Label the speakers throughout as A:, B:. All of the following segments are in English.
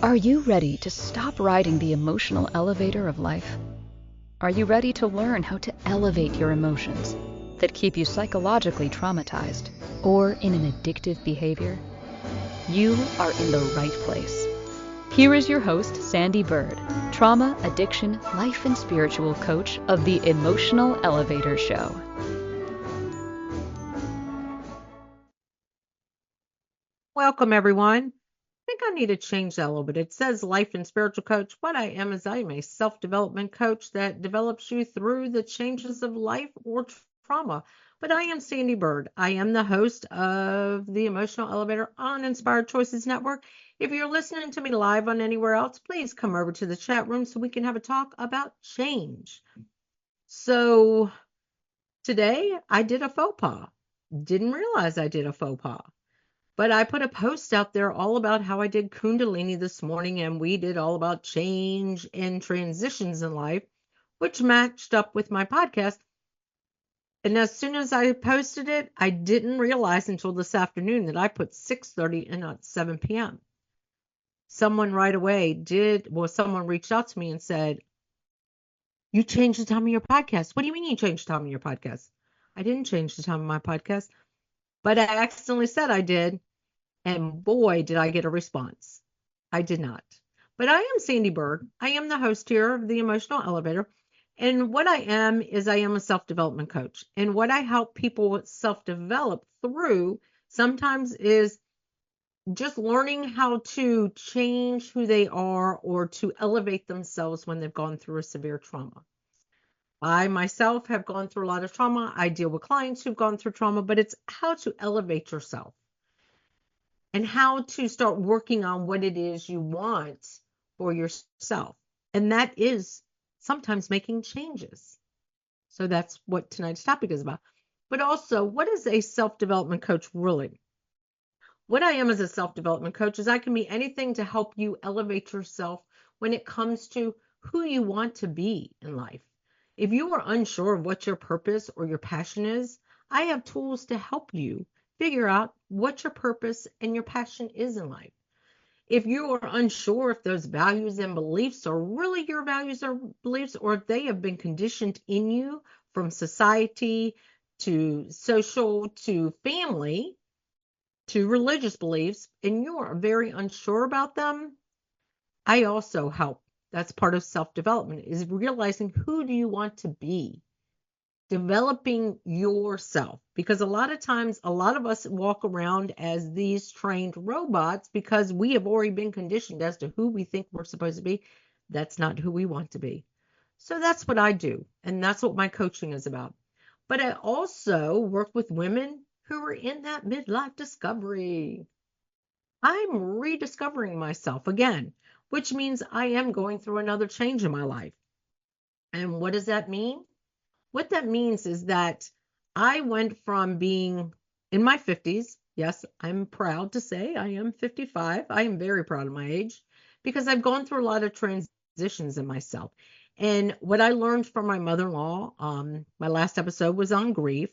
A: Are you ready to stop riding the emotional elevator of life? Are you ready to learn how to elevate your emotions that keep you psychologically traumatized or in an addictive behavior? You are in the right place. Here is your host, Sandee Byrd, trauma, addiction, life, and spiritual coach of the Emotional Elevator Show.
B: Welcome, everyone. I think I need to change that a little bit. It says life and spiritual coach. What I am is I am a self-development coach that develops you through the changes of life or trauma. But I am Sandee Byrd. I am the host of the Emotional Elevator on Inspired Choices Network. If you're listening to me live on anywhere else, please come over to the chat room so we can have a talk about change. So today I did a faux pas. Didn't realize I did a faux pas. But I put a post out there all about how I did Kundalini this morning, and we did all about change and transitions in life, which matched up with my podcast. And as soon as I posted it, I didn't realize until this afternoon that I put 6:30 and not 7 p.m. Someone right away someone reached out to me and said, "You changed the time of your podcast." What do you mean you changed the time of your podcast? I didn't change the time of my podcast, but I accidentally said I did. And boy, did I get a response. I did not. But I am Sandee Byrd. I am the host here of the Emotional Elevator. And what I am is I am a self-development coach. And what I help people self-develop through sometimes is just learning how to change who they are or to elevate themselves when they've gone through a severe trauma. I myself have gone through a lot of trauma. I deal with clients who've gone through trauma, but it's how to elevate yourself and how to start working on what it is you want for yourself. And that is sometimes making changes. So that's what tonight's topic is about. But also, what is a self-development coach really? What I am as a self-development coach is I can be anything to help you elevate yourself when it comes to who you want to be in life. If you are unsure of what your purpose or your passion is, I have tools to help you figure out what your purpose and your passion is in life. If you are unsure if those values and beliefs are really your values or beliefs, or if they have been conditioned in you from society to social to family to religious beliefs, and you are very unsure about them, I also help. That's part of self-development, is realizing who do you want to be, developing yourself. Because a lot of times, a lot of us walk around as these trained robots because we have already been conditioned as to who we think we're supposed to be. That's not who we want to be. So that's what I do. And that's what my coaching is about. But I also work with women who are in that midlife discovery. I'm rediscovering myself again, which means I am going through another change in my life. And what does that mean? What that means is that I went from being in my 50s. Yes, I'm proud to say I am 55. I am very proud of my age because I've gone through a lot of transitions in myself. And what I learned from my mother-in-law, my last episode was on grief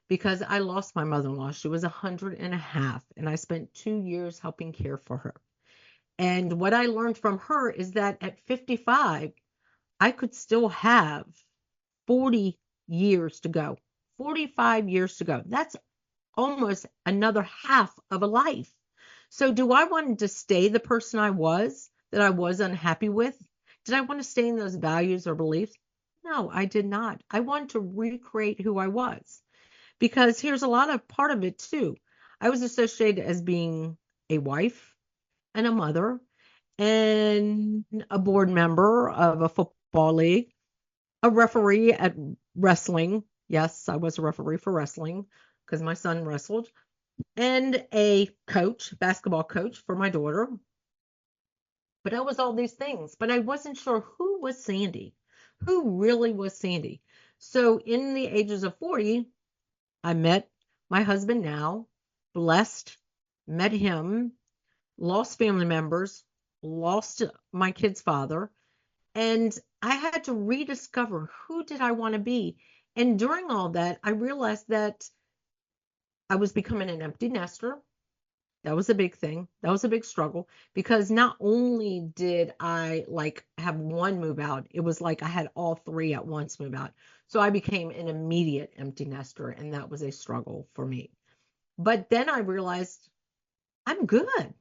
B: because I lost my mother-in-law. She was 100 and a half, and I spent 2 years helping care for her. And what I learned from her is that at 55, I could still have 40 years to go, 45 years to go. That's almost another half of a life. So do I want to stay the person that I was unhappy with? Did I want to stay in those values or beliefs? No, I did not. I wanted to recreate who I was because here's a lot of part of it too. I was associated as being a wife and a mother and a board member of a football league, a referee at wrestling. Yes, I was a referee for wrestling because my son wrestled, and a coach, basketball coach for my daughter. But I was all these things, but I wasn't sure who was Sandee, who really was Sandee. So in the ages of 40, I met my husband now, blessed, met him, lost family members, lost my kid's father, and I had to rediscover who did I want to be. And during all that, I realized that I was becoming an empty nester. That was a big thing. That was a big struggle because not only did I like have one move out, it was like I had all three at once move out. So I became an immediate empty nester, and that was a struggle for me. But then I realized I'm good.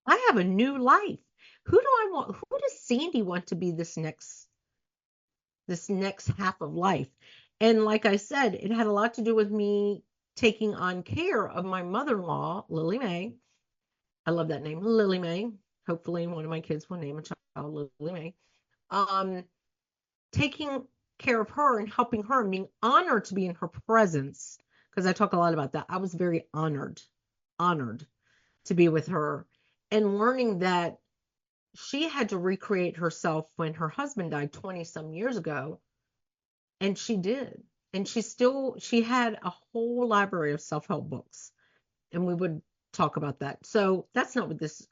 B: I have a new life. Who do I want? Who does Sandee want to be this next half of life? And like I said, it had a lot to do with me taking on care of my mother-in-law, Lily Mae. I love that name, Lily Mae. Hopefully, one of my kids will name a child Lily Mae. Um, Taking care of her and helping her and being honored to be in her presence, because I talk a lot about that. I was very honored to be with her and learning that she had to recreate herself when her husband died 20 some years ago. And she did. And she had a whole library of self-help books. And we would talk about that. So that's not what this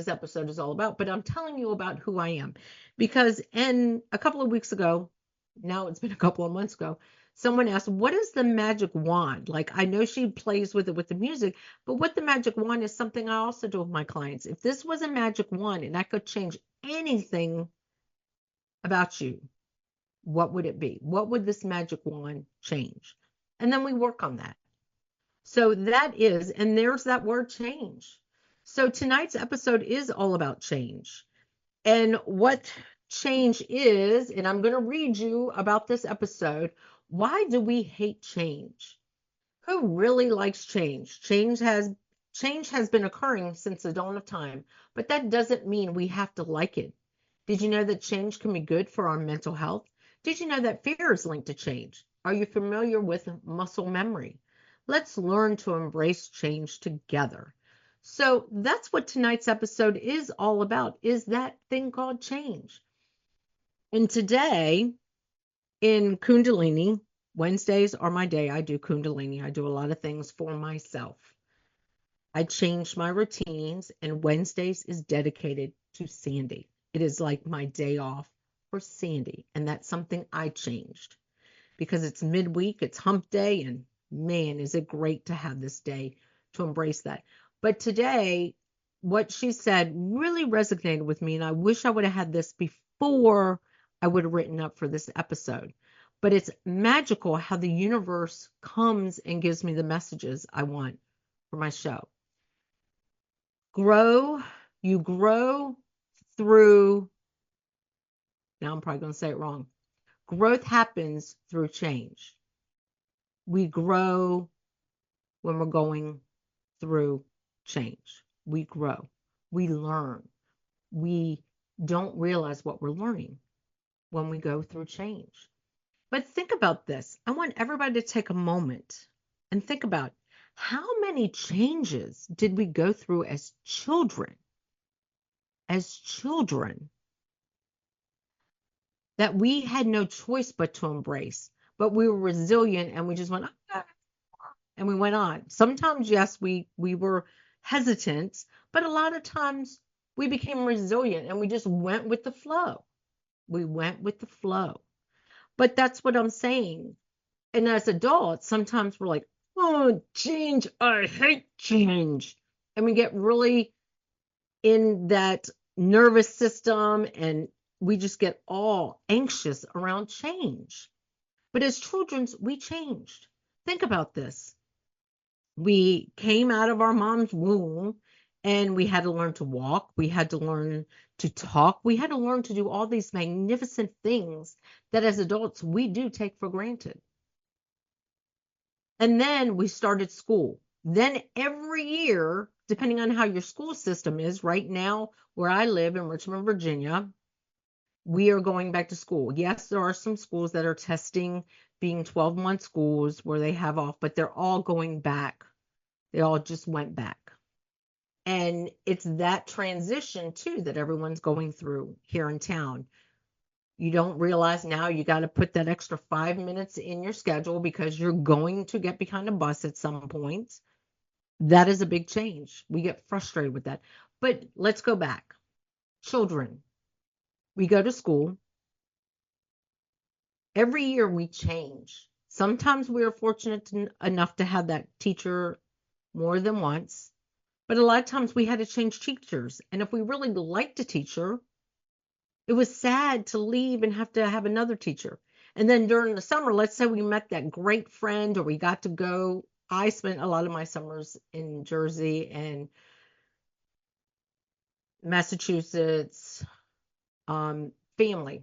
B: episode is all about, but I'm telling you about who I am. Because a couple of weeks ago, now it's been a couple of months ago, someone asked, what is the magic wand? Like, I know she plays with it with the music, but what the magic wand is something I also do with my clients. If this was a magic wand and I could change anything about you, what would it be? What would this magic wand change? And then we work on that. So and there's that word change. So tonight's episode is all about change. And what change is, and I'm going to read you about this episode. Why do we hate change? Who really likes change? Change has been occurring since the dawn of time, but that doesn't mean we have to like it. Did you know that change can be good for our mental health? Did you know that fear is linked to change? Are you familiar with muscle memory? Let's learn to embrace change together. So that's what tonight's episode is all about, is that thing called change. And today in Kundalini, Wednesdays are my day. I do Kundalini. I do a lot of things for myself. I changed my routines, and Wednesdays is dedicated to Sandee. It is like my day off for Sandee, and that's something I changed because it's midweek, it's hump day, and man, is it great to have this day to embrace that. But today, what she said really resonated with me, and I wish I would have had this before I would have written up for this episode. But it's magical how the universe comes and gives me the messages I want for my show. You grow through, now I'm probably going to say it wrong. Growth happens through change. We grow when we're going through change. We grow. We learn. We don't realize what we're learning when we go through change. But think about this. I want everybody to take a moment and think about how many changes did we go through as children? As children, that we had no choice but to embrace, but we were resilient and we just went, "Ah," and we went on. Sometimes, yes, we were hesitant, but a lot of times we became resilient and we just went with the flow. We went with the flow. But that's what I'm saying. And as adults, sometimes we're like, oh, change, I hate change. And we get really in that nervous system and we just get all anxious around change. But as children, we changed. Think about this. We came out of our mom's womb and we had to learn to walk. We had to learn to talk. We had to learn to do all these magnificent things that as adults we do take for granted. And then we started school. Then every year, depending on how your school system is, right now where I live in Richmond, Virginia, we are going back to school. Yes, there are some schools that are testing being 12-month schools where they have off, but they're all going back. They all just went back. And it's that transition too that everyone's going through here in town. You don't realize now you got to put that extra 5 minutes in your schedule because you're going to get behind a bus at some point. That is a big change. We get frustrated with that. But let's go back. Children, we go to school. Every year we change. Sometimes we are fortunate enough to have that teacher more than once. But a lot of times we had to change teachers. And if we really liked a teacher, it was sad to leave and have to have another teacher. And then during the summer, let's say we met that great friend or we got to go. I spent a lot of my summers in Jersey and Massachusetts, family.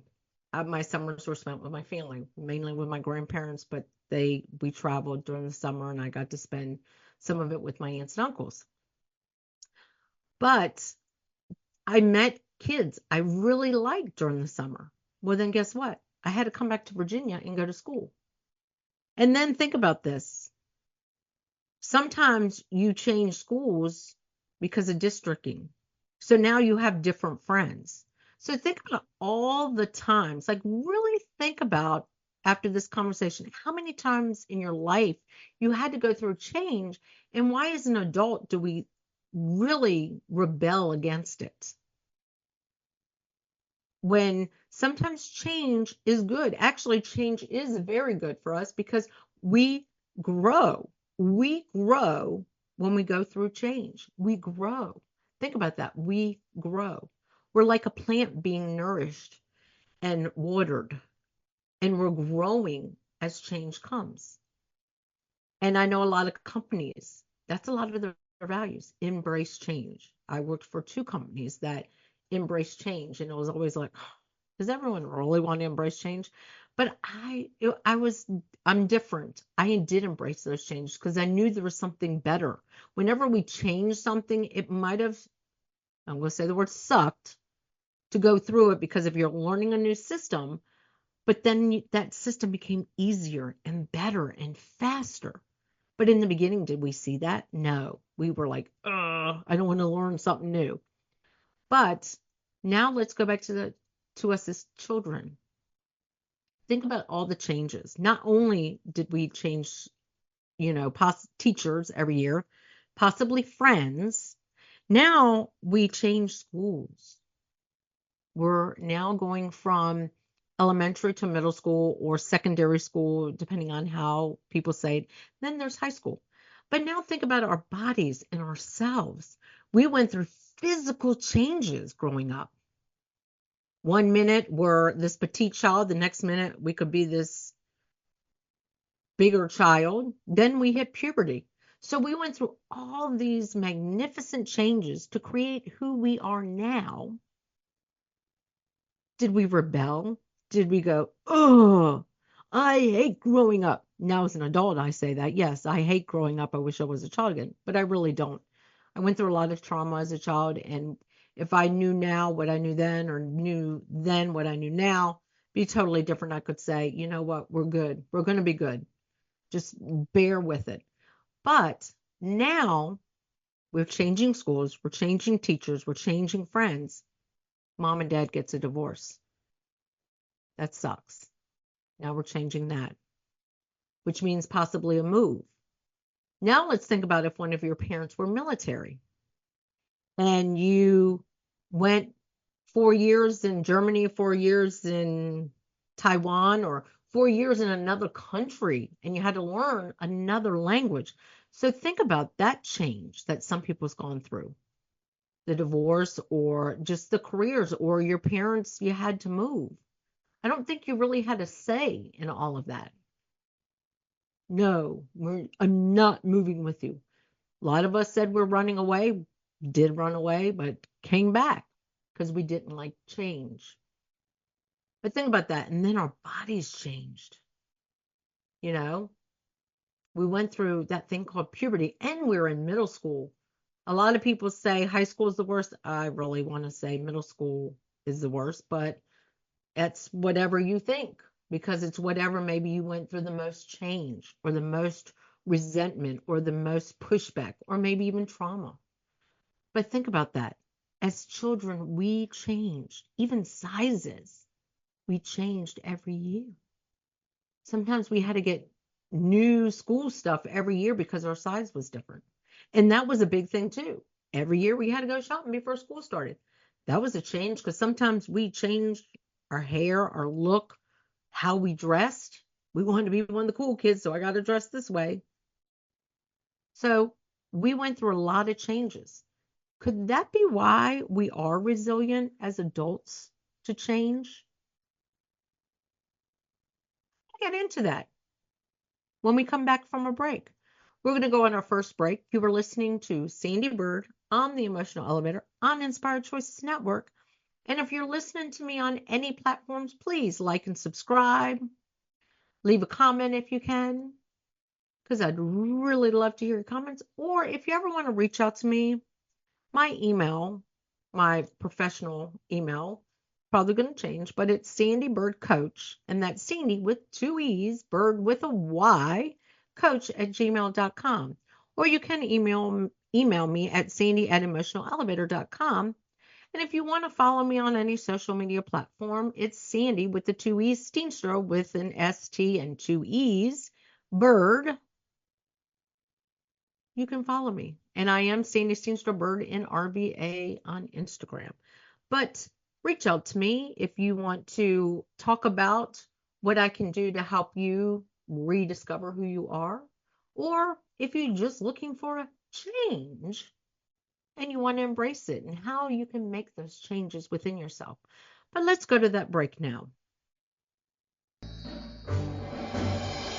B: My summers were spent with my family, mainly with my grandparents, but we traveled during the summer and I got to spend some of it with my aunts and uncles. But I met kids I really liked during the summer. Well, then guess what? I had to come back to Virginia and go to school. And then think about this. Sometimes you change schools because of districting. So now you have different friends. So think about all the times, like really think about after this conversation, how many times in your life you had to go through change and why as an adult do we really rebel against it? When sometimes change is good. Actually, change is very good for us because we grow. We grow when we go through change. We grow. Think about that. We grow. We're like a plant being nourished and watered, and we're growing as change comes. And I know a lot of companies, that's a lot of their values, embrace change. I worked for two companies that embrace change, and it was always like, does everyone really want to embrace change? But I'm different. I did embrace those changes because I knew there was something better. Whenever we changed something, it might have, I'm going to say the word sucked to go through it because if you're learning a new system, but then that system became easier and better and faster. But in the beginning, did we see that? No. We were like, I don't want to learn something new. But now let's go back to us as children. Think about all the changes. Not only did we change, teachers every year, possibly friends. Now we change schools. We're now going from elementary to middle school or secondary school, depending on how people say it. Then there's high school. But now think about our bodies and ourselves. We went through physical changes growing up. 1 minute we're this petite child, the next minute we could be this bigger child. Then we hit puberty. So we went through all these magnificent changes to create who we are now. Did we rebel? Did we go, oh, I hate growing up? Now, as an adult, I say that. Yes, I hate growing up. I wish I was a child again, but I really don't. I went through a lot of trauma as a child. And if I knew now what I knew then, or knew then what I knew now, be totally different. I could say, you know what? We're good. We're going to be good. Just bear with it. But now we're changing schools. We're changing teachers. We're changing friends. Mom and dad gets a divorce. That sucks. Now we're changing that, which means possibly a move. Now let's think about if one of your parents were military and you went 4 years in Germany, 4 years in Taiwan, or 4 years in another country and you had to learn another language. So think about that change that some people's gone through. The divorce or just the careers or your parents, you had to move. I don't think you really had a say in all of that. No, I'm not moving with you. A lot of us said we're running away, did run away, but came back because we didn't like change. But think about that. And then our bodies changed. You know, we went through that thing called puberty and we were in middle school. A lot of people say high school is the worst. I really want to say middle school is the worst, but it's whatever you think because it's whatever maybe you went through the most change or the most resentment or the most pushback or maybe even trauma. But think about that. As children, we changed, even sizes. We changed every year. Sometimes we had to get new school stuff every year because our size was different. And that was a big thing too. Every year we had to go shopping before school started. That was a change because sometimes we changed our hair, our look, how we dressed. We wanted to be one of the cool kids, so I got to dress this way. So we went through a lot of changes. Could that be why we are resilient as adults to change? Get into that when we come back from a break. We're going to go on our first break. You were listening to Sandee Byrd on the Emotional Elevator on Inspired Choices Network. And if you're listening to me on any platforms, please like and subscribe. Leave a comment if you can, because I'd really love to hear your comments. Or if you ever want to reach out to me, my email, my professional email, probably going to change, but it's Sandee Byrd Coach, and that's Sandee with two E's, Bird with a Y, coach@gmail.com. Or you can email me at sandy@emotionalelevator.com. And if you want to follow me on any social media platform, it's Sandee with the two E's, Steenstra with an ST and two E's, Bird. You can follow me. And I am Sandee Steenstra Byrd in RBA on Instagram. But reach out to me if you want to talk about what I can do to help you rediscover who you are, or if you're just looking for a change and you want to embrace it and how you can make those changes within yourself. But let's go to that break now.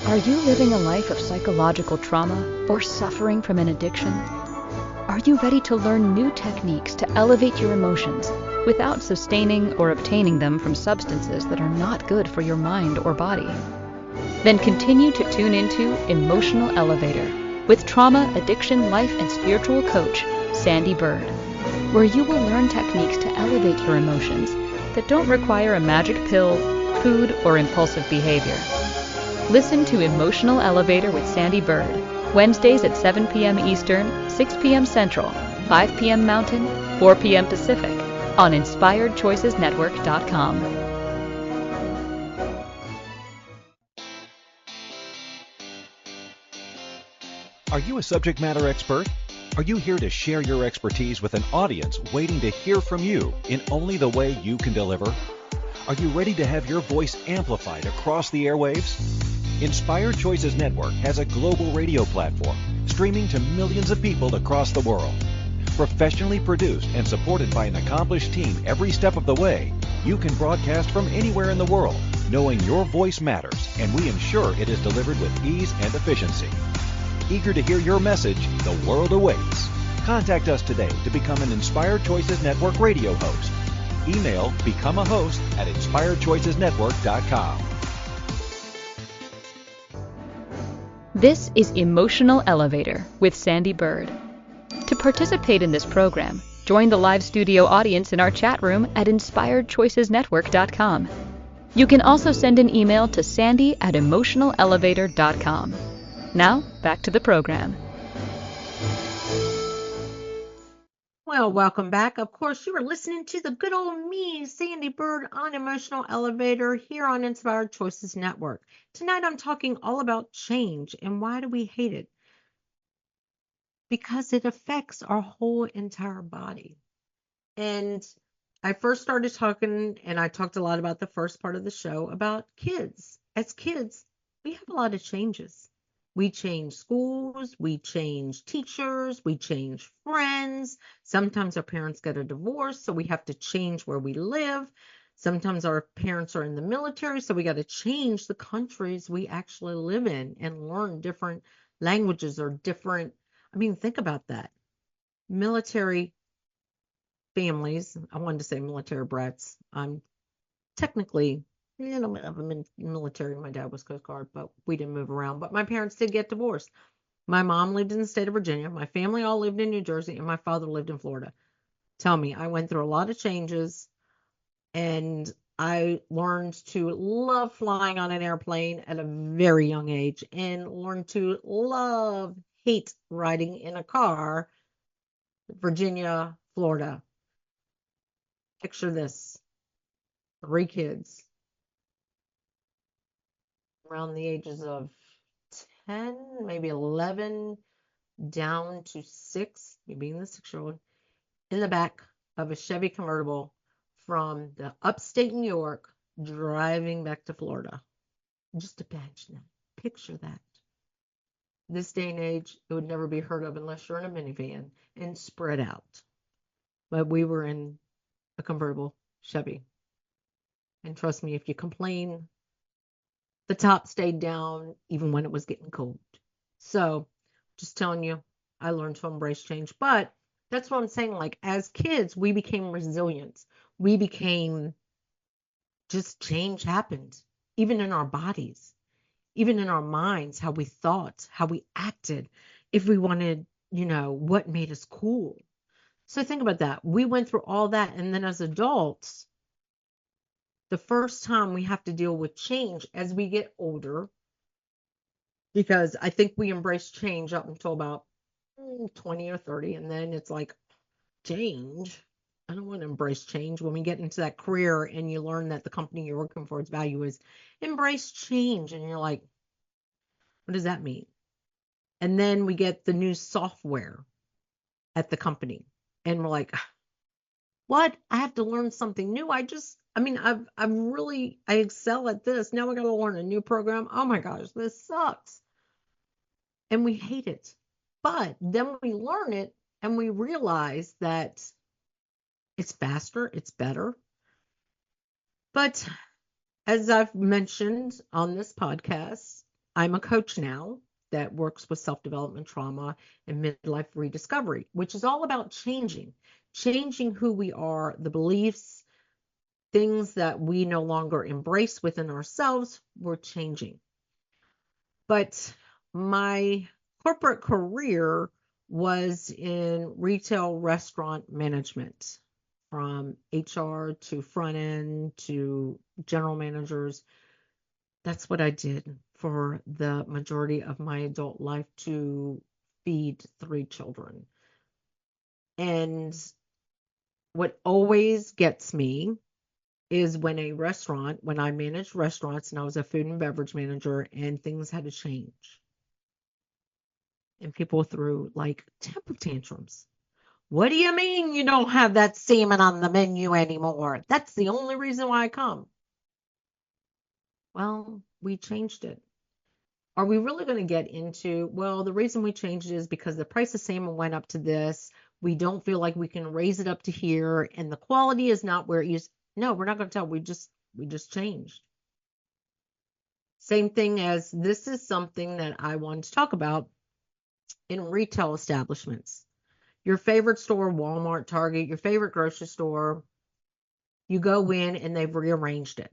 A: Are you living a life of psychological trauma or suffering from an addiction? Are you ready to learn new techniques to elevate your emotions without sustaining or obtaining them from substances that are not good for your mind or body? Then continue to tune into Emotional Elevator with trauma, addiction, life, and spiritual coach, Sandee Byrd, where you will learn techniques to elevate your emotions that don't require a magic pill, food, or impulsive behavior. Listen to Emotional Elevator with Sandee Byrd, Wednesdays at 7 p.m. Eastern, 6 p.m. Central, 5 p.m. Mountain, 4 p.m. Pacific, on InspiredChoicesNetwork.com.
C: Are you a subject matter expert? Are you here to share your expertise with an audience waiting to hear from you in only the way you can deliver? Are you ready to have your voice amplified across the airwaves? Inspired Choices Network has a global radio platform streaming to millions of people across the world. Professionally produced and supported by an accomplished team every step of the way, you can broadcast from anywhere in the world, knowing your voice matters, and we ensure it is delivered with ease and efficiency. Eager to hear your message, the world awaits. Contact us today to become an Inspired Choices Network radio host. Email becomeahost@inspiredchoicesnetwork.com.
A: This is Emotional Elevator with Sandee Byrd. To participate in this program, join the live studio audience in our chat room at InspiredChoicesNetwork.com. You can also send an email to sandy@emotionalelevator.com. Now, back to the program.
B: Well, welcome back. Of course, you are listening to the good old me, Sandee Byrd, on Emotional Elevator here on Inspired Choices Network. Tonight, I'm talking all about change and why do we hate it? Because it affects our whole entire body. And I first started talking, and I talked a lot about the first part of the show about kids. As kids, we have a lot of changes. We change schools, we change teachers, we change friends. Sometimes our parents get a divorce, so we have to change where we live. Sometimes our parents are in the military, so we got to change the countries we actually live in and learn different languages or different. I mean, think about that. Military families, I wanted to say military brats. I'm technically, I'm in military. My dad was Coast Guard, but we didn't move around. But my parents did get divorced. My mom lived in the state of Virginia. My family all lived in New Jersey, and my father lived in Florida. Tell me, I went through a lot of changes, and I learned to love flying on an airplane at a very young age and learned to hate riding in a car, Virginia, Florida. Picture this, 3 kids around the ages of 10, maybe 11, down to 6, me being the 6-year-old, in the back of a Chevy convertible from the upstate New York, driving back to Florida. Just imagine that. Picture that. this day and age, it would never be heard of unless you're in a minivan and spread out. But we were in a convertible Chevy. And trust me, if you complain, the top stayed down even when it was getting cold. So just telling you, I learned to embrace change. But that's what I'm saying. Like as kids, we became resilient. We became just change happened, even in our bodies, even in our minds, how we thought, how we acted, if we wanted, what made us cool. So think about that. We went through all that. And then as adults, the first time we have to deal with change as we get older, because I think we embrace change up until about 20 or 30. And then it's like, change. I don't want to embrace change. When we get into that career and you learn that the company you're working for, its value is embrace change. And you're like, what does that mean? And then we get the new software at the company. And we're like, what? I have to learn something new. I excel at this. Now I got to learn a new program. Oh my gosh, this sucks. And we hate it. But then we learn it and we realize that it's faster, it's better. But as I've mentioned on this podcast, I'm a coach now that works with self-development, trauma, and midlife rediscovery, which is all about changing who we are, the beliefs, things that we no longer embrace within ourselves, we're changing. But my corporate career was in retail restaurant management, from HR to front end to general managers. That's what I did for the majority of my adult life to feed 3 children. And what always gets me is when I managed restaurants and I was a food and beverage manager and things had to change. And people threw like temper tantrums. What do you mean you don't have that salmon on the menu anymore? That's the only reason why I come. Well, we changed it. Are we really going to get into, well, the reason we changed it is because the price of salmon went up to this. We don't feel like we can raise it up to here, and the quality is not where it used. No, we're not going to tell. We just changed. Same thing as this is something that I wanted to talk about in retail establishments. Your favorite store, Walmart, Target, your favorite grocery store, you go in and they've rearranged it.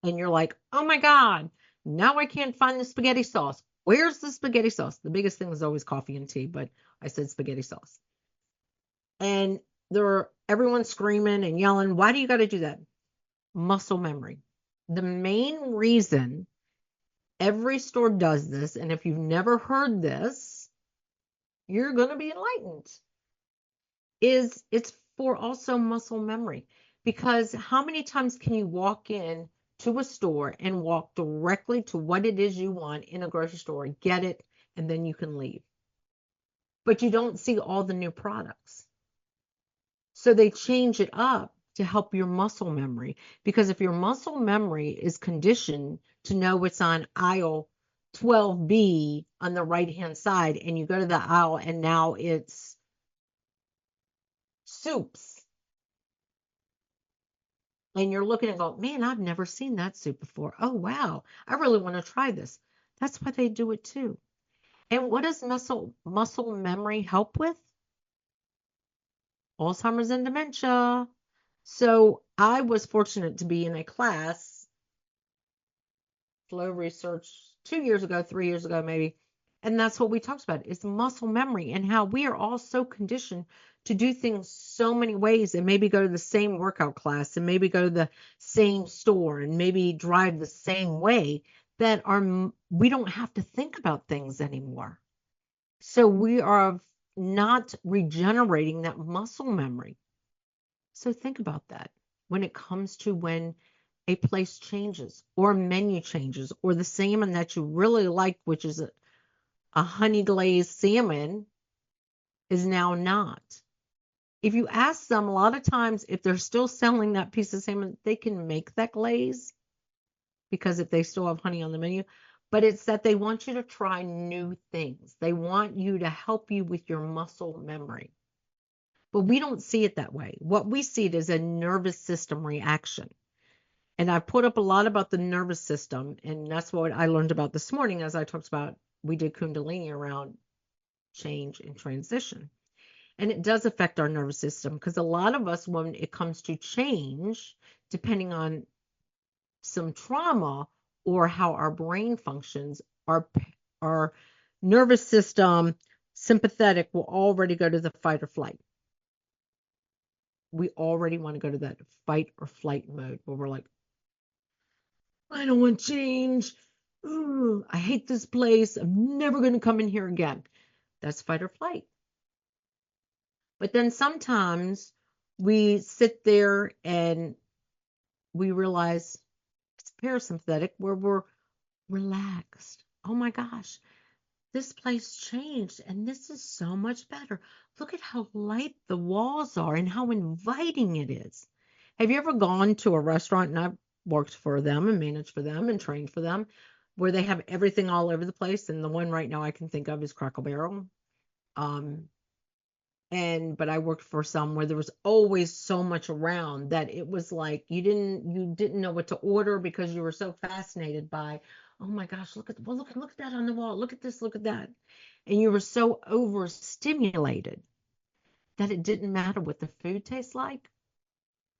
B: And you're like, oh my God, now I can't find the spaghetti sauce. Where's the spaghetti sauce? The biggest thing is always coffee and tea, but I said spaghetti sauce. And everyone's screaming and yelling, why do you got to do that? Muscle memory. The main reason every store does this, and if you've never heard this, you're going to be enlightened, is it's for also muscle memory. Because how many times can you walk in to a store and walk directly to what it is you want in a grocery store, get it, and then you can leave? But you don't see all the new products. So they change it up to help your muscle memory. Because if your muscle memory is conditioned to know what's on aisle 12B on the right-hand side, and you go to the aisle and now it's soups, and you're looking and go, man, I've never seen that soup before. Oh, wow, I really want to try this. That's why they do it too. And what does muscle memory help with? Alzheimer's and dementia. So I was fortunate to be in a class, Flow Research, 3 years ago maybe, and that's what we talked about, is muscle memory and how we are all so conditioned to do things so many ways, and maybe go to the same workout class and maybe go to the same store and maybe drive the same way, that we don't have to think about things anymore. So we are not regenerating that muscle memory. So think about that when it comes to when a place changes or a menu changes, or the salmon that you really like, which is a honey glazed salmon, is now not. If you ask them, a lot of times, if they're still selling that piece of salmon, they can make that glaze, because if they still have honey on the menu. But it's that they want you to try new things. They want you to help you with your muscle memory. But we don't see it that way. What we see it as a nervous system reaction. And I put up a lot about the nervous system, and that's what I learned about this morning as I talked about, we did Kundalini around change and transition. And it does affect our nervous system because a lot of us, when it comes to change, depending on some trauma or how our brain functions, our nervous system, sympathetic, will already go to the fight or flight. We already want to go to that fight or flight mode where we're like, I don't want change. Ooh, I hate this place. I'm never going to come in here again. That's fight or flight. But then sometimes we sit there and we realize it's parasympathetic where we're relaxed. Oh my gosh, this place changed and this is so much better. Look at how light the walls are and how inviting it is. Have you ever gone to a restaurant, and I've worked for them and managed for them and trained for them, where they have everything all over the place? And the one right now I can think of is Crackle Barrel. But I worked for some where there was always so much around that it was like you didn't know what to order because you were so fascinated by, oh my gosh, look at that on the wall, look at this, look at that. And you were so overstimulated that it didn't matter what the food tastes like.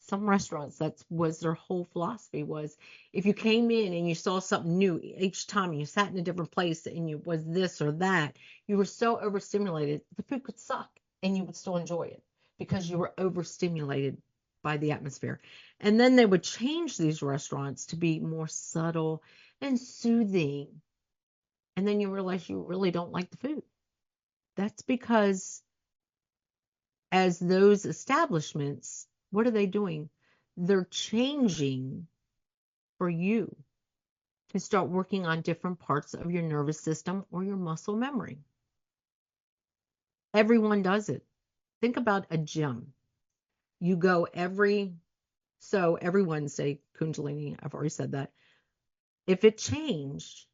B: Some restaurants, that was their whole philosophy, was if you came in and you saw something new each time, you sat in a different place and you was this or that, you were so overstimulated, the food could suck and you would still enjoy it because you were overstimulated by the atmosphere. And then they would change these restaurants to be more subtle and soothing. And then you realize you really don't like the food. That's because as those establishments, what are they doing? They're changing for you to start working on different parts of your nervous system or your muscle memory. Everyone does it. Think about a gym. You go every Wednesday, Kundalini, I've already said that. If it changed,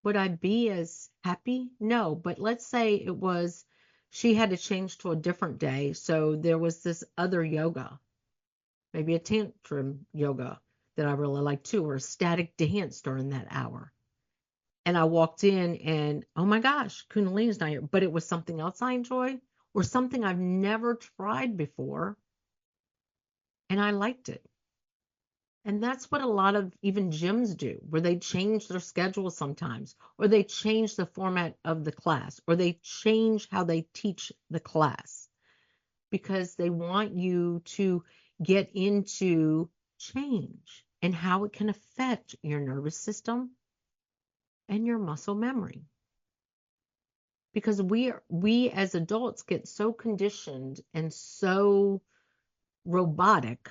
B: would I be as happy? No, but let's say she had to change to a different day. So there was this other yoga, maybe a tantrum yoga that I really like too, or a static dance during that hour. And I walked in and, oh my gosh, Kundalini's not here, but it was something else I enjoy or something I've never tried before. And I liked it. And that's what a lot of even gyms do, where they change their schedule sometimes, or they change the format of the class, or they change how they teach the class because they want you to get into change and how it can affect your nervous system and your muscle memory. Because we as adults get so conditioned and so robotic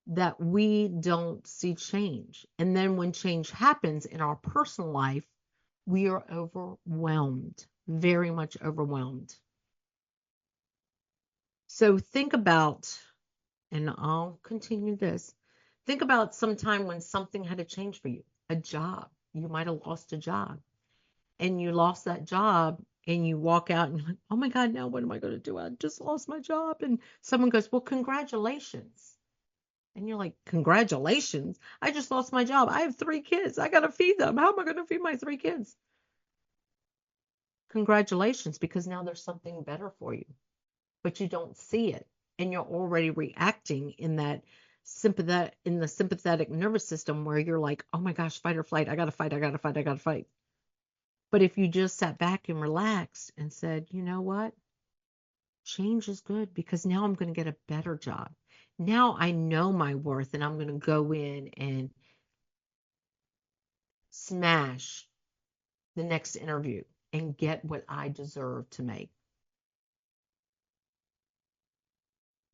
B: that we don't see change. And then when change happens in our personal life, we are overwhelmed, very much overwhelmed. So think about, and I'll continue this, think about some time when something had to change for you, a job. You might have lost a job and you lost that job and you walk out and you're like, oh my God, now what am I going to do? I just lost my job. And someone goes, well, congratulations. And you're like, congratulations. I just lost my job. I have 3 kids. I got to feed them. How am I going to feed my 3 kids? Congratulations, because now there's something better for you, but you don't see it. And you're already reacting in the sympathetic nervous system where you're like, oh my gosh, fight or flight. I got to fight. I got to fight. I got to fight. But if you just sat back and relaxed and said, you know what? Change is good because now I'm going to get a better job. Now I know my worth and I'm going to go in and smash the next interview and get what I deserve to make.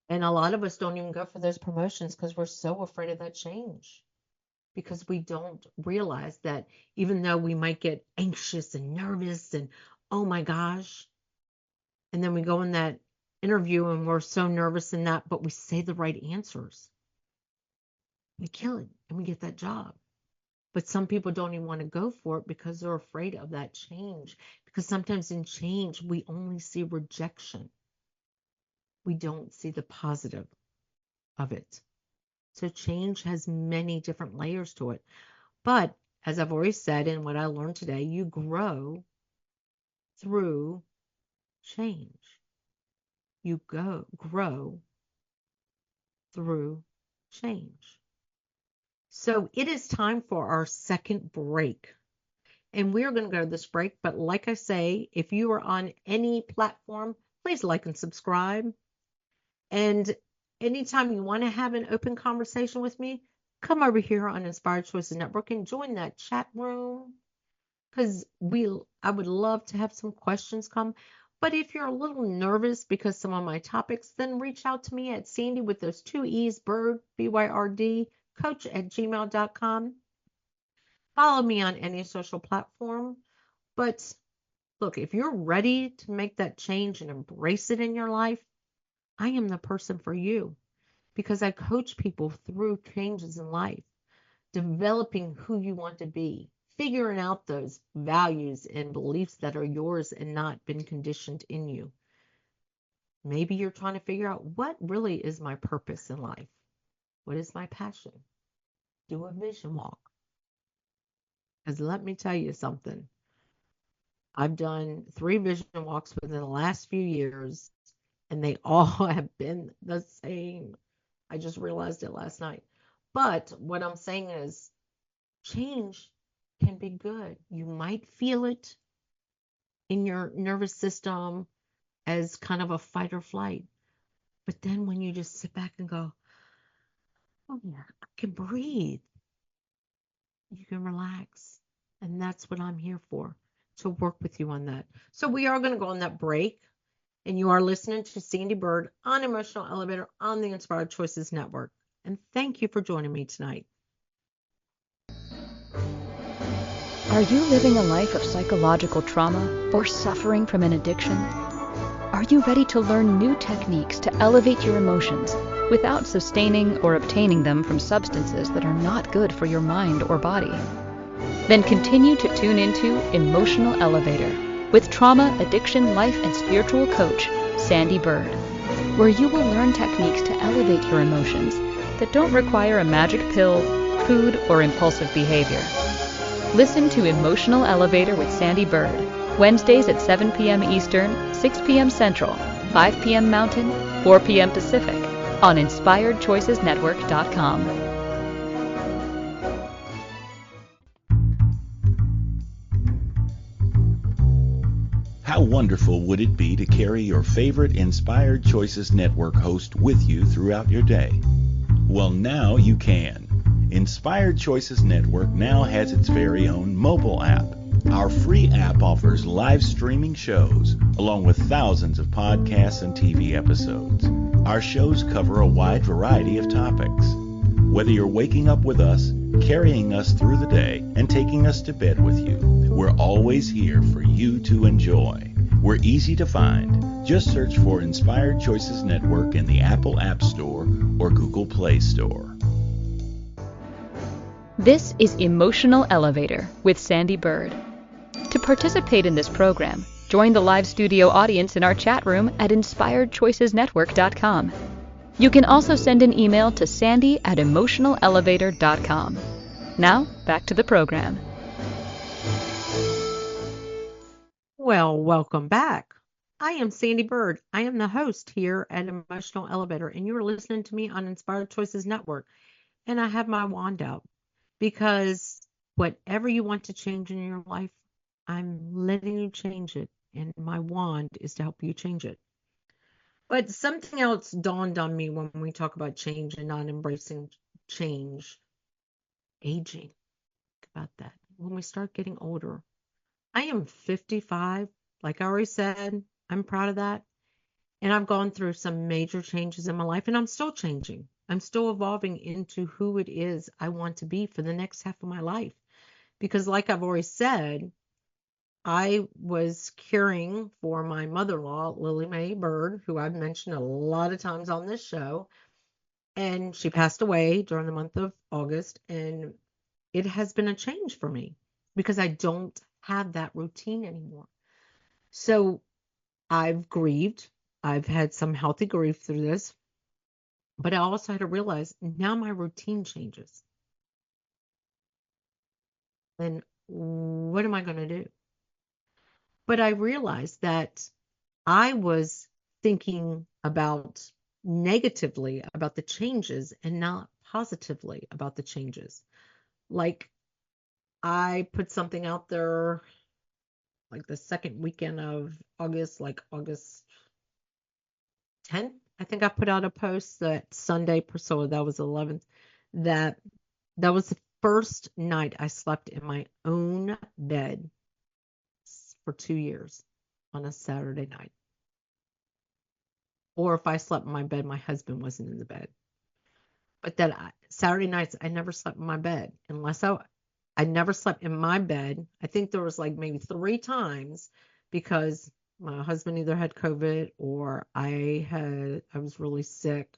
B: And a lot of us don't even go for those promotions because we're so afraid of that change. Because we don't realize that even though we might get anxious and nervous and, oh my gosh, and then we go in that interview and we're so nervous in that, but we say the right answers. We kill it and we get that job. But some people don't even want to go for it because they're afraid of that change. Because sometimes in change, we only see rejection. We don't see the positive of it. So change has many different layers to it. But as I've already said, and what I learned today, you grow through change. You grow through change. So it is time for our second break. And we're going to go to this break. But like I say, if you are on any platform, please like and subscribe. And anytime you want to have an open conversation with me, come over here on Inspired Choices Network and join that chat room, because I would love to have some questions come. But if you're a little nervous because some of my topics, then reach out to me at Sandee with those two E's, Byrd, Byrd, coach@gmail.com. Follow me on any social platform. But look, if you're ready to make that change and embrace it in your life, I am the person for you, because I coach people through changes in life, developing who you want to be, figuring out those values and beliefs that are yours and not been conditioned in you. Maybe you're trying to figure out, what really is my purpose in life? What is my passion? Do a vision walk. Because let me tell you something. I've done 3 vision walks within the last few years, and they all have been the same. I just realized it last night. But what I'm saying is, change can be good. You might feel it in your nervous system as kind of a fight or flight. But then when you just sit back and go, oh yeah, I can breathe, you can relax. And that's what I'm here for, to work with you on that. So we are going to go on that break. And you are listening to Sandee Byrd on Emotional Elevator on the Inspired Choices Network. And thank you for joining me tonight.
A: Are you living a life of psychological trauma or suffering from an addiction? Are you ready to learn new techniques to elevate your emotions without sustaining or obtaining them from substances that are not good for your mind or body? Then continue to tune into Emotional Elevator with trauma, addiction, life, and spiritual coach, Sandee Byrd, where you will learn techniques to elevate your emotions that don't require a magic pill, food, or impulsive behavior. Listen to Emotional Elevator with Sandee Byrd, Wednesdays at 7 p.m. Eastern, 6 p.m. Central, 5 p.m. Mountain, 4 p.m. Pacific, on InspiredChoicesNetwork.com.
D: How wonderful would it be to carry your favorite Inspired Choices Network host with you throughout your day? Well, now you can. Inspired Choices Network now has its very own mobile app. Our free app offers live streaming shows, along with thousands of podcasts and TV episodes. Our shows cover a wide variety of topics. Whether you're waking up with us, carrying us through the day, and taking us to bed with you, we're always here for you to enjoy. We're easy to find. Just search for Inspired Choices Network in the Apple App Store or Google Play Store.
A: This is Emotional Elevator with Sandee Byrd. To participate in this program, join the live studio audience in our chat room at InspiredChoicesNetwork.com. You can also send an email to sandy@emotionalelevator.com. Now, back to the program.
B: Well, welcome back. I am Sandee Byrd. I am the host here at Emotional Elevator, and you're listening to me on Inspired Choices Network. And I have my wand out, because whatever you want to change in your life, I'm letting you change it. And my wand is to help you change it. But something else dawned on me when we talk about change and not embracing change. Aging. Think about that. When we start getting older. I am 55. Like I already said, I'm proud of that. And I've gone through some major changes in my life, and I'm still changing. I'm still evolving into who it is I want to be for the next half of my life. Because like I've already said, I was caring for my mother-in-law, Lily Mae Byrd, who I've mentioned a lot of times on this show. And she passed away during the month of August. And it has been a change for me because I don't have that routine anymore. So I've grieved. I've had some healthy grief through this, but I also had to realize now my routine changes. And what am I going to do? But I realized that I was thinking about negatively about the changes and not positively about the changes. Like I put something out there like the second weekend of August, like August 10th. I think I put out a post that Sunday, so that was 11th, that that was the first night I slept in my own bed for 2 years on a Saturday night. Or if I slept in my bed, my husband wasn't in the bed. But that Saturday nights, I never slept in my bed unless I never slept in my bed. I think there was like maybe 3 times because my husband either had COVID or I was really sick.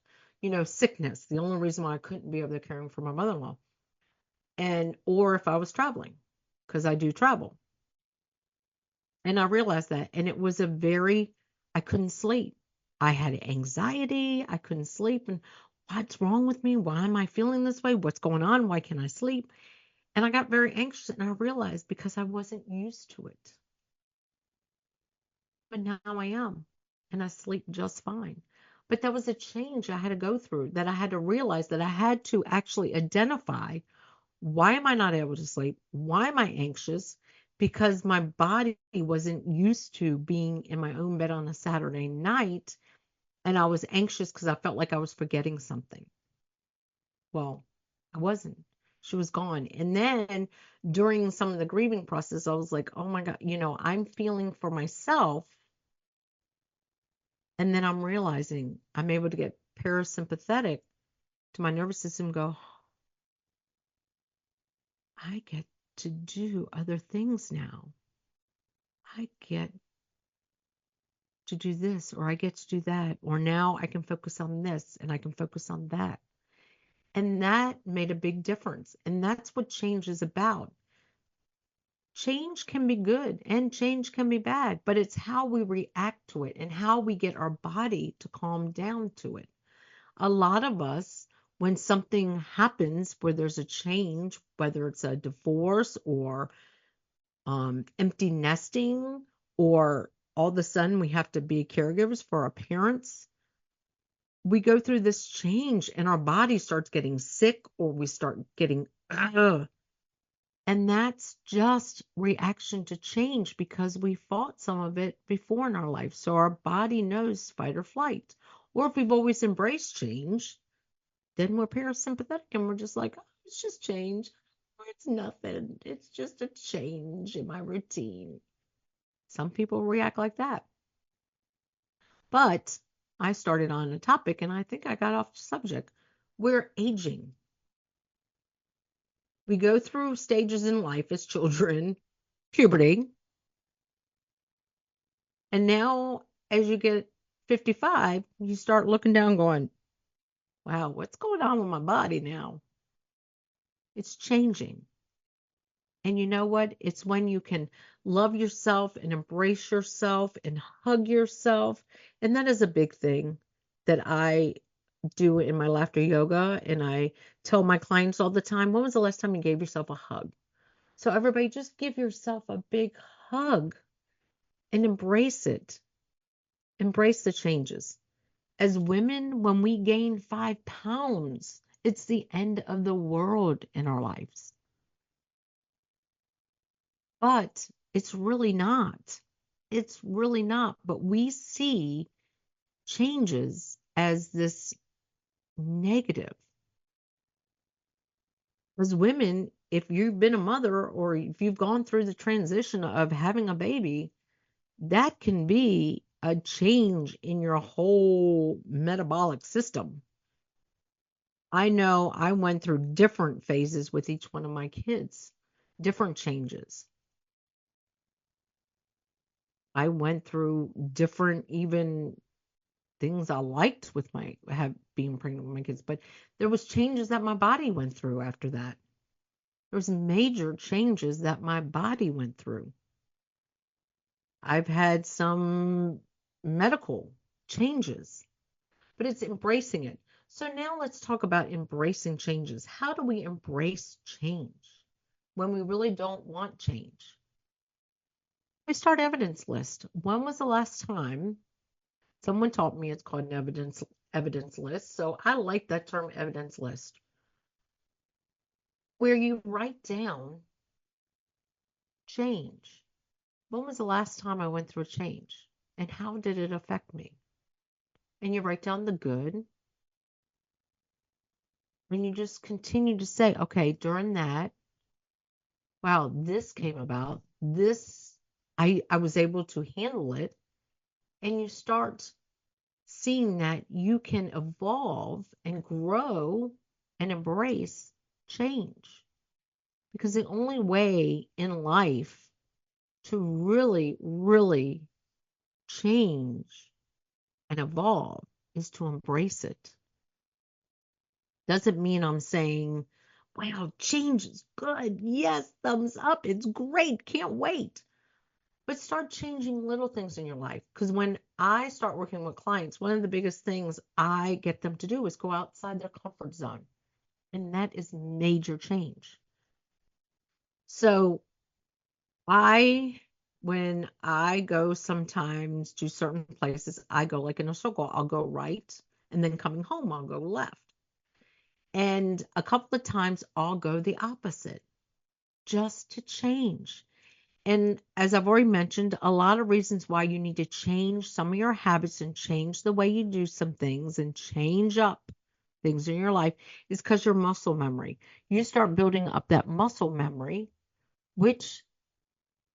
B: Sickness. The only reason why I couldn't be over there caring for my mother-in-law. Or if I was traveling, because I do travel. And I realized that. And it was I couldn't sleep. I had anxiety. I couldn't sleep. And what's wrong with me? Why am I feeling this way? What's going on? Why can't I sleep? And I got very anxious and I realized because I wasn't used to it. But now I am. And I sleep just fine. But that was a change I had to go through, that I had to realize that I had to actually identify, why am I not able to sleep? Why am I anxious? Because my body wasn't used to being in my own bed on a Saturday night. And I was anxious because I felt like I was forgetting something. Well, I wasn't. She was gone. And then during some of the grieving process, I was like, oh my God, I'm feeling for myself. And then I'm realizing I'm able to get parasympathetic to my nervous system, go, I get to do other things now. I get to do this, or I get to do that, or now I can focus on this and I can focus on that. And that made a big difference. And that's what change is about. Change can be good and change can be bad, but it's how we react to it and how we get our body to calm down to it. A lot of us, when something happens where there's a change, whether it's a divorce or empty nesting, or all of a sudden we have to be caregivers for our parents, we go through this change and our body starts getting sick or we start getting, ugh. And that's just reaction to change because we fought some of it before in our life. So our body knows fight or flight. Or if we've always embraced change, then we're parasympathetic and we're just like, oh, it's just change. It's nothing. It's just a change in my routine. Some people react like that. But I started on a topic and I think I got off the subject. We're aging. We go through stages in life as children, puberty. And now as you get 55, you start looking down going, wow, what's going on with my body now? It's changing. And you know what? It's when you can love yourself and embrace yourself and hug yourself. And that is a big thing that I do in my laughter yoga. And I tell my clients all the time, when was the last time you gave yourself a hug? So everybody just give yourself a big hug and embrace it. Embrace the changes. As women, when we gain 5 pounds, it's the end of the world in our lives. But it's really not. It's really not. But we see changes as this negative. As women, if you've been a mother or if you've gone through the transition of having a baby, that can be a change in your whole metabolic system. I know I went through different phases with each one of my kids, different changes. I went through different even things I liked with being pregnant with my kids, but there was changes that my body went through after that. There's major changes that my body went through. I've had some medical changes, but it's embracing it. So now let's talk about embracing changes. How do we embrace change when we really don't want change? We start evidence list. When was the last time someone taught me it's called an evidence list? So I like that term, evidence list, where you write down change. When was the last time I went through a change? And how did it affect me? And you write down the good. And you just continue to say, okay, during that, wow, this came about. This, I was able to handle it. And you start seeing that you can evolve and grow and embrace change. Because the only way in life to really, really change and evolve is to embrace it. Doesn't mean I'm saying, wow, change is good. Yes, thumbs up. It's great. Can't wait. But start changing little things in your life. Because when I start working with clients, one of the biggest things I get them to do is go outside their comfort zone. And that is major change. So when I go sometimes to certain places, I go like in a circle. I'll go right. And then coming home, I'll go left. And a couple of times I'll go the opposite just to change. And as I've already mentioned, a lot of reasons why you need to change some of your habits and change the way you do some things and change up things in your life is because your muscle memory. You start building up that muscle memory, which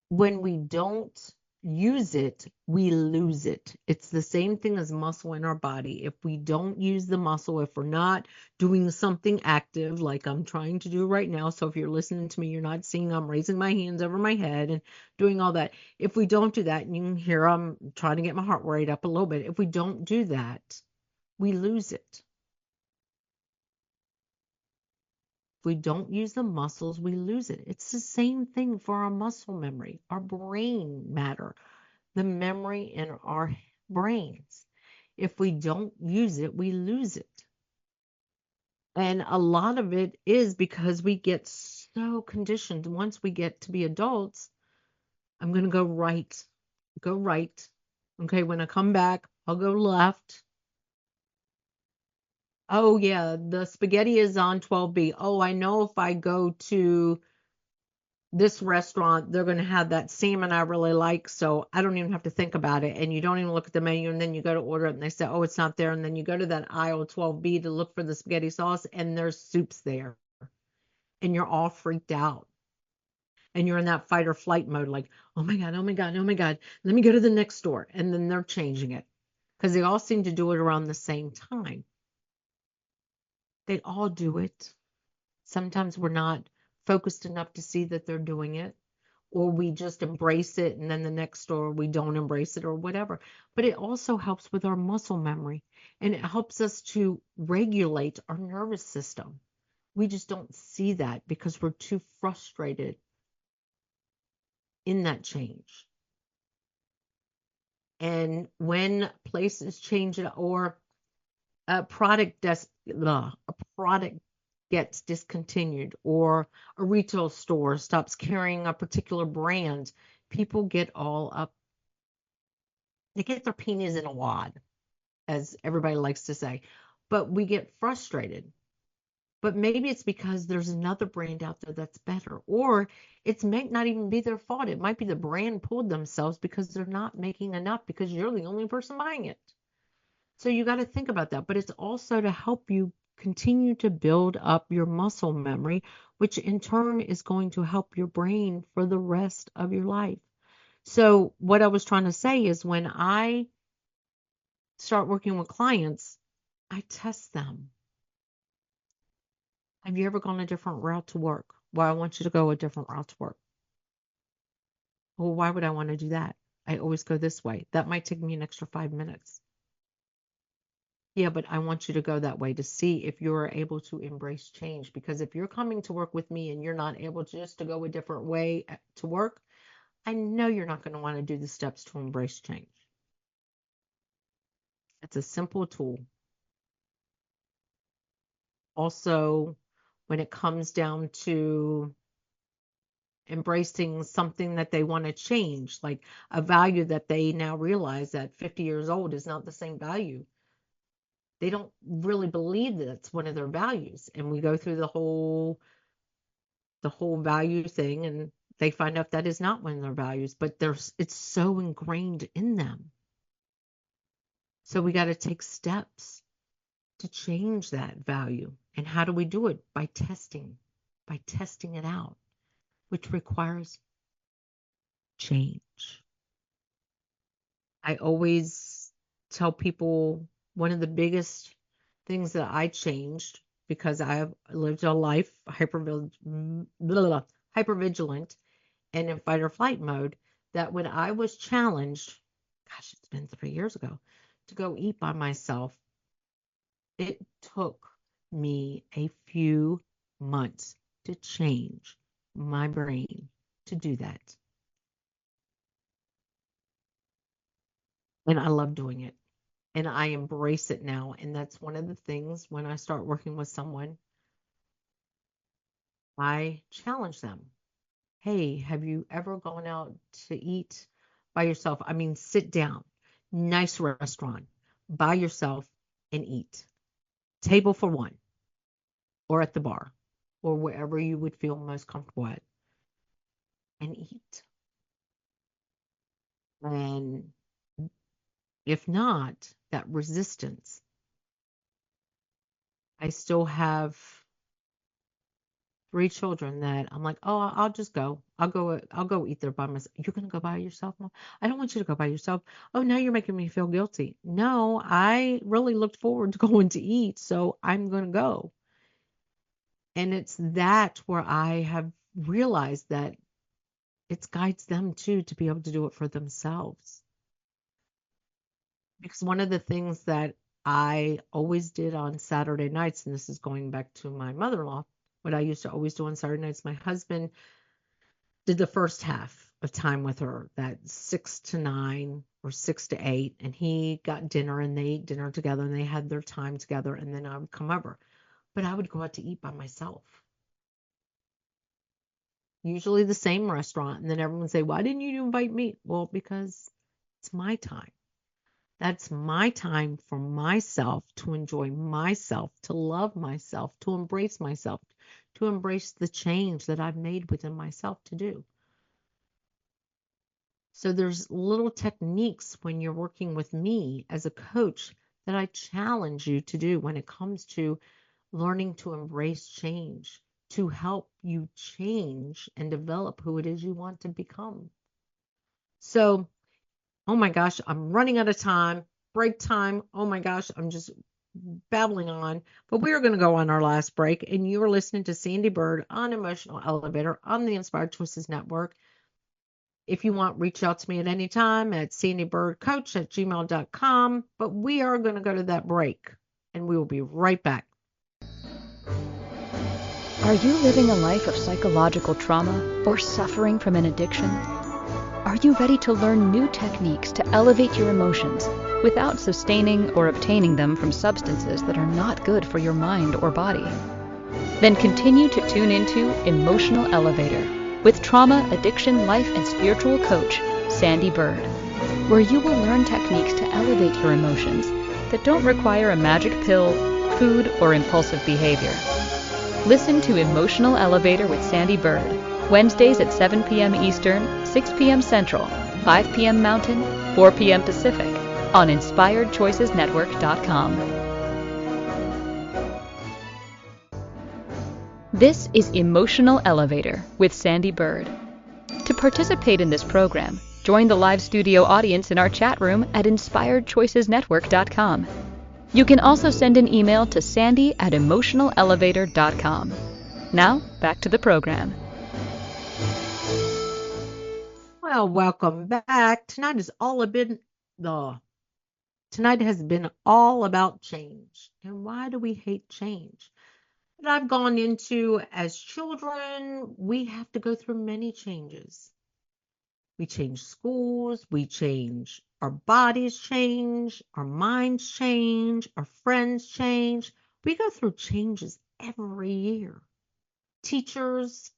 B: when we don't use it, we lose it. It's the same thing as muscle in our body. If we don't use the muscle, if we're not doing something active like I'm trying to do right now, so if you're listening to me, you're not seeing I'm raising my hands over my head and doing all that. If we don't do that, and you can hear I'm trying to get my heart rate up a little bit. If we don't do that, we lose it. We don't use the muscles, we lose it. It's the same thing for our muscle memory, our brain matter, the memory in our brains. If we don't use it, we lose it. And a lot of it is because we get so conditioned. Once we get to be adults, I'm going to go right, go right. Okay, when I come back, I'll go left. Oh, yeah, the spaghetti is on 12B. Oh, I know if I go to this restaurant, they're going to have that salmon I really like, so I don't even have to think about it. And you don't even look at the menu, and then you go to order it, and they say, oh, it's not there. And then you go to that aisle 12B to look for the spaghetti sauce, and there's soups there. And you're all freaked out. And you're in that fight or flight mode, like, oh my God, oh my God, oh my God, let me go to the next store. And then they're changing it because they all seem to do it around the same time. They all do it. Sometimes we're not focused enough to see that they're doing it, or we just embrace it and then the next store we don't embrace it or whatever. But it also helps with our muscle memory, and it helps us to regulate our nervous system. We just don't see that because we're too frustrated in that change. And when places change or a product gets discontinued, or a retail store stops carrying a particular brand, people get all up. They get their penis in a wad, as everybody likes to say. But we get frustrated. But maybe it's because there's another brand out there that's better. Or it might not even be their fault. It might be the brand pulled themselves because they're not making enough because you're the only person buying it. So you got to think about that. But it's also to help you continue to build up your muscle memory, which in turn is going to help your brain for the rest of your life. So what I was trying to say is when I start working with clients, I test them. Have you ever gone a different route to work? Well, I want you to go a different route to work. Well, why would I want to do that? I always go this way. That might take me an extra 5 minutes. Yeah, but I want you to go that way to see if you're able to embrace change. Because if you're coming to work with me and you're not able just to go a different way to work, I know you're not going to want to do the steps to embrace change. It's a simple tool. Also, when it comes down to embracing something that they want to change, like a value that they now realize at 50 years old is not the same value. They don't really believe that it's one of their values. And we go through the whole value thing, and they find out that is not one of their values, but it's so ingrained in them. So we got to take steps to change that value. And how do we do it? By testing it out, which requires change. I always tell people one of the biggest things that I changed, because I have lived a life hypervigilant and in fight or flight mode, that when I was challenged, gosh, it's been 3 years ago, to go eat by myself, it took me a few months to change my brain to do that. And I love doing it. And I embrace it now. And that's one of the things when I start working with someone, I challenge them. Hey, have you ever gone out to eat by yourself? I mean, sit down, nice restaurant, by yourself and eat. Table for one, or at the bar, or wherever you would feel most comfortable at, and eat. And if not, that resistance, I still have 3 children that I'm like, oh, I'll just go. I'll go eat there by myself. You're going to go by yourself, Mom? I don't want you to go by yourself. Oh, now you're making me feel guilty. No, I really looked forward to going to eat, so I'm going to go. And it's that where I have realized that it guides them too to be able to do it for themselves. Because one of the things that I always did on Saturday nights, and this is going back to my mother-in-law, what I used to always do on Saturday nights, my husband did the first half of time with her, that 6 to 9 or 6 to 8, and he got dinner and they ate dinner together and they had their time together, and then I would come over. But I would go out to eat by myself. Usually the same restaurant, and then everyone would say, why didn't you invite me? Well, because it's my time. That's my time for myself, to enjoy myself, to love myself, to embrace myself, to embrace the change that I've made within myself to do. So there's little techniques when you're working with me as a coach that I challenge you to do when it comes to learning to embrace change, to help you change and develop who it is you want to become. So, oh my gosh, I'm running out of time. Break time. Oh my gosh, I'm just babbling on. But we are going to go on our last break, and you're listening to Sandee Byrd on Emotional Elevator on the Inspired Choices Network. If you want, reach out to me at any time at sandeebirdcoach@gmail.com. But we are going to go to that break, and we will be right back.
A: Are you living a life of psychological trauma or suffering from an addiction? Are you ready to learn new techniques to elevate your emotions without sustaining or obtaining them from substances that are not good for your mind or body? Then continue to tune into Emotional Elevator with trauma, addiction, life, and spiritual coach, Sandee Byrd, where you will learn techniques to elevate your emotions that don't require a magic pill, food, or impulsive behavior. Listen to Emotional Elevator with Sandee Byrd, Wednesdays at 7 p.m. Eastern, 6 p.m. Central, 5 p.m. Mountain, 4 p.m. Pacific, on InspiredChoicesNetwork.com. This is Emotional Elevator with Sandee Byrd. To participate in this program, join the live studio audience in our chat room at InspiredChoicesNetwork.com. You can also send an email to sandy@emotionalelevator.com. Now, back to the program.
B: Well, welcome back. Tonight is all about the Tonight has been all about change. And why do we hate change? That I've gone into as children, we have to go through many changes. We change schools, we change, our bodies change, our minds change, our friends change. We go through changes every year. Teachers,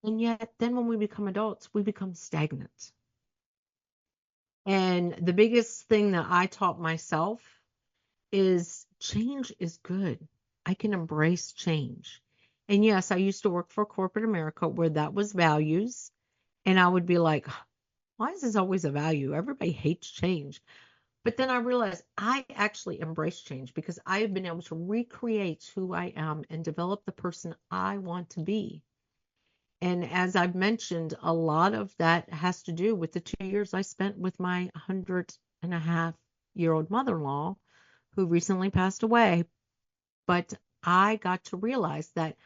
B: and yet then when we become adults, we become stagnant. And the biggest thing that I taught myself is change is good. I can embrace change. And yes, I used to work for corporate America where that was values. And I would be like, why is this always a value? Everybody hates change. But then I realized I actually embrace change because I have been able to recreate who I am and develop the person I want to be. And as I've mentioned, a lot of that has to do with the 2 years I spent with my 100-and-a-half-year-old mother-in-law who recently passed away. But I got to realize that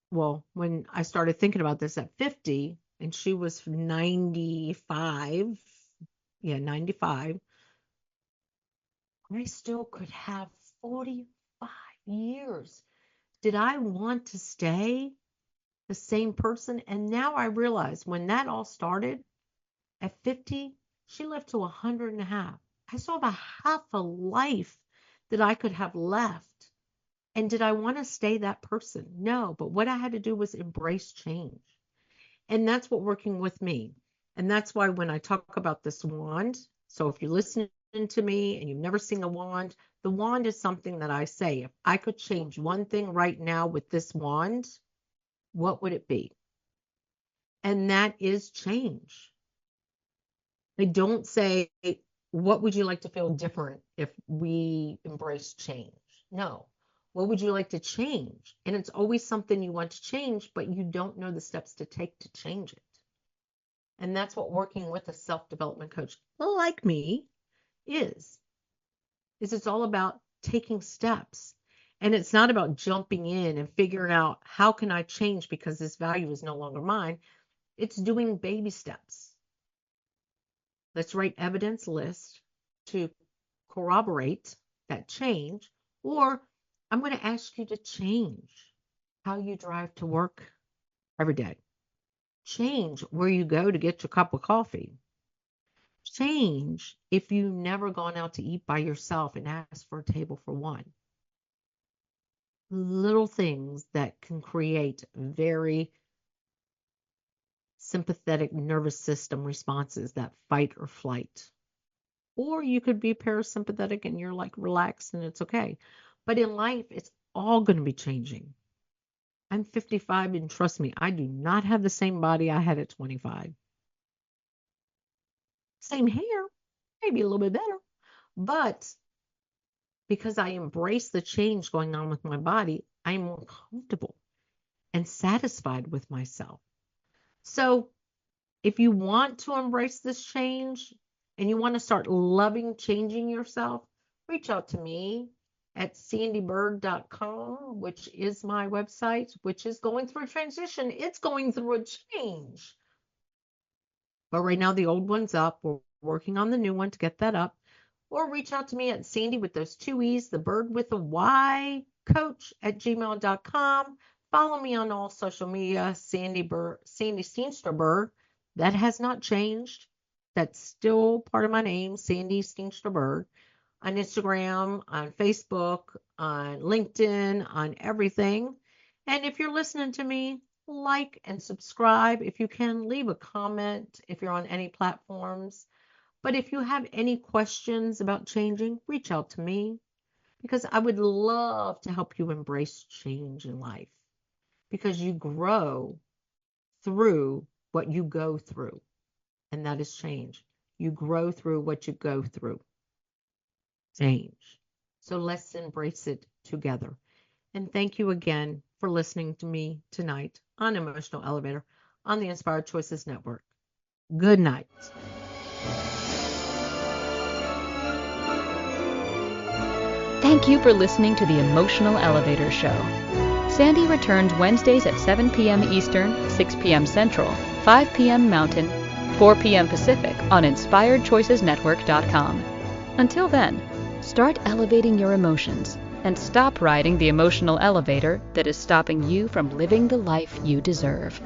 B: when I started thinking about this at 50 and she was 95, 95, I still could have 45 years. Did I want to stay the same person? And now I realize when that all started at 50, she lived to 100-and-a-half. I still have a half a life that I could have left. And did I want to stay that person? No, but what I had to do was embrace change. And that's what working with me. And that's why when I talk about this wand, so if you're listening to me and you've never seen a wand, the wand is something that I say, if I could change one thing right now with this wand, what would it be? And that is change. I don't say, what would you like to feel different if we embrace change? No. What would you like to change? And it's always something you want to change, but you don't know the steps to take to change it. And that's what working with a self-development coach like me is it's all about taking steps. And it's not about jumping in and figuring out how can I change because this value is no longer mine. It's doing baby steps. Let's write evidence list to corroborate that change, or I'm going to ask you to change how you drive to work every day. Change where you go to get your cup of coffee. Change if you've never gone out to eat by yourself and asked for a table for one. Little things that can create very sympathetic nervous system responses, that fight or flight. Or you could be parasympathetic and you're like relaxed and it's okay. But in life, it's all going to be changing. I'm 55 and trust me, I do not have the same body I had at 25. Same hair, maybe a little bit better. But because I embrace the change going on with my body, I'm more comfortable and satisfied with myself. So if you want to embrace this change and you want to start loving changing yourself, reach out to me at sandeebyrd.com, which is my website, which is going through a transition. It's going through a change. But right now, the old one's up. We're working on the new one to get that up. Or reach out to me at Sandee with those two E's, the bird with a Y, coach@gmail.com. Follow me on all social media, Sandee Steenstra Byrd. That has not changed. That's still part of my name, Sandee Steenstra Byrd. On Instagram, on Facebook, on LinkedIn, on everything. And if you're listening to me, like and subscribe. If you can, leave a comment if you're on any platforms. But if you have any questions about changing, reach out to me because I would love to help you embrace change in life because you grow through what you go through, and that is change. You grow through what you go through. Change. So let's embrace it together. And thank you again for listening to me tonight on Emotional Elevator on the Inspired Choices Network. Good night.
A: Thank you for listening to the Emotional Elevator Show. Sandee returns Wednesdays at 7 p.m. Eastern, 6 p.m. Central, 5 p.m. Mountain, 4 p.m. Pacific on InspiredChoicesNetwork.com. Until then, start elevating your emotions and stop riding the emotional elevator that is stopping you from living the life you deserve.